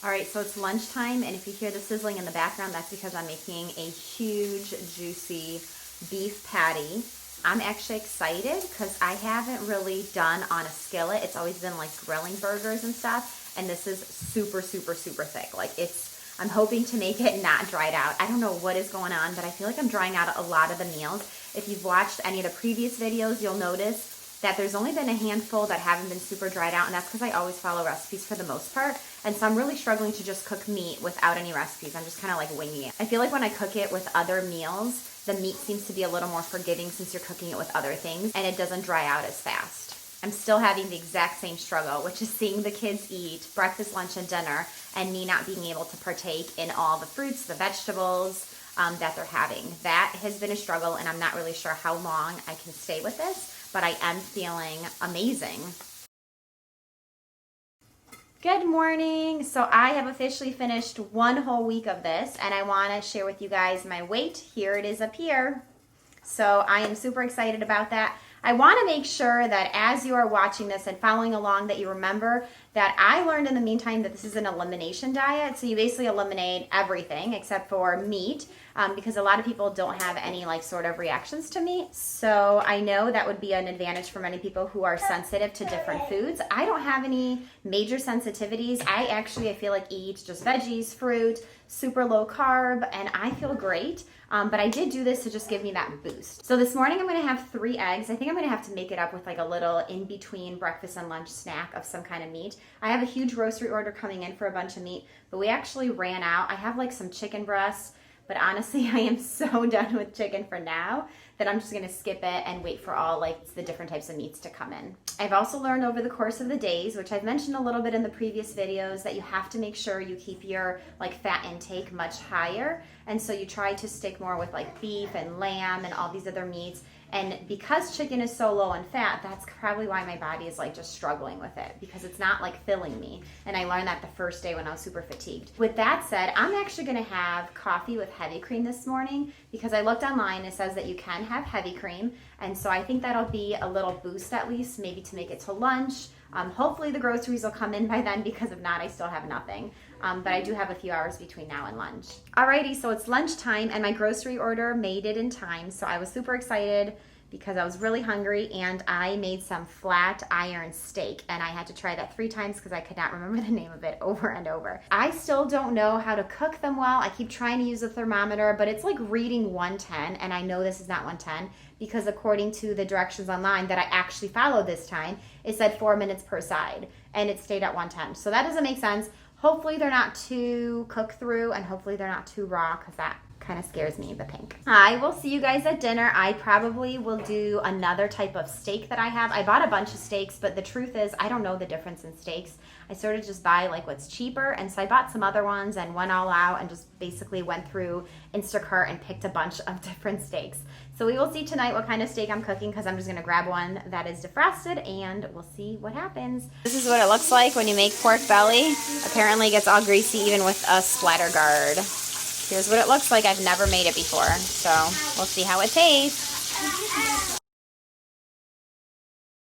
All right, so it's lunchtime, and if you hear the sizzling in the background, that's because I'm making a huge, juicy beef patty. I'm actually excited because I haven't really done on a skillet. It's always been like grilling burgers and stuff, and this is super, super, super thick. Like I'm hoping to make it not dried out. I don't know what is going on, but I feel like I'm drying out a lot of the meals. If you've watched any of the previous videos, you'll notice that there's only been a handful that haven't been super dried out, and that's because I always follow recipes for the most part. And so I'm really struggling to just cook meat without any recipes. I'm just kind of like winging it. I feel like when I cook it with other meals, the meat seems to be a little more forgiving since you're cooking it with other things, and it doesn't dry out as fast. I'm still having the exact same struggle, which is seeing the kids eat breakfast, lunch, and dinner, and me not being able to partake in all the fruits, the vegetables that they're having. That has been a struggle, and I'm not really sure how long I can stay with this, but I am feeling amazing. Good morning. So I have officially finished one whole week of this, and I want to share with you guys my weight. Here it is up here. So I am super excited about that. I want to make sure that as you are watching this and following along that you remember that I learned in the meantime that this is an elimination diet. So you basically eliminate everything except for meat because a lot of people don't have any like sort of reactions to meat. So I know that would be an advantage for many people who are sensitive to different foods. I don't have any major sensitivities. I feel like eat just veggies, fruit, super low carb, and I feel great. But I did do this to just give me that boost. So this morning I'm gonna have 3 eggs. I think I'm gonna have to make it up with like a little in-between breakfast and lunch snack of some kind of meat. I have a huge grocery order coming in for a bunch of meat, but we actually ran out. I have like some chicken breasts, but honestly, I am so done with chicken for now that I'm just gonna skip it and wait for all like the different types of meats to come in. I've also learned over the course of the days, which I've mentioned a little bit in the previous videos, that you have to make sure you keep your like fat intake much higher. And so you try to stick more with like beef and lamb and all these other meats. And because chicken is so low in fat, that's probably why my body is like just struggling with it, because it's not like filling me. And I learned that the first day when I was super fatigued. With that said, I'm actually gonna have coffee with heavy cream this morning because I looked online, it says that you can have heavy cream. And so I think that'll be a little boost at least, maybe to make it to lunch. Hopefully the groceries will come in by then, because if not, I still have nothing. But I do have a few hours between now and lunch. Alrighty, so it's lunchtime and my grocery order made it in time. So I was super excited because I was really hungry, and I made some flat iron steak, and I had to try that 3 times because I could not remember the name of it over and over. I still don't know how to cook them well. I keep trying to use a thermometer, but it's like reading 110, and I know this is not 110 because according to the directions online that I actually followed this time, it said 4 minutes per side, and it stayed at 110. So that doesn't make sense. Hopefully they're not too cooked through, and hopefully they're not too raw, because that kind of scares me, the pink. I will see you guys at dinner. I probably will do another type of steak that I have. I bought a bunch of steaks, but the truth is I don't know the difference in steaks. I sort of just buy like what's cheaper, and so I bought some other ones and went all out and just basically went through Instacart and picked a bunch of different steaks. So we will see tonight what kind of steak I'm cooking, because I'm just gonna grab one that is defrosted and we'll see what happens. This is what it looks like when you make pork belly. Apparently it gets all greasy even with a splatter guard. Here's what it looks like. I've never made it before, so we'll see how it tastes.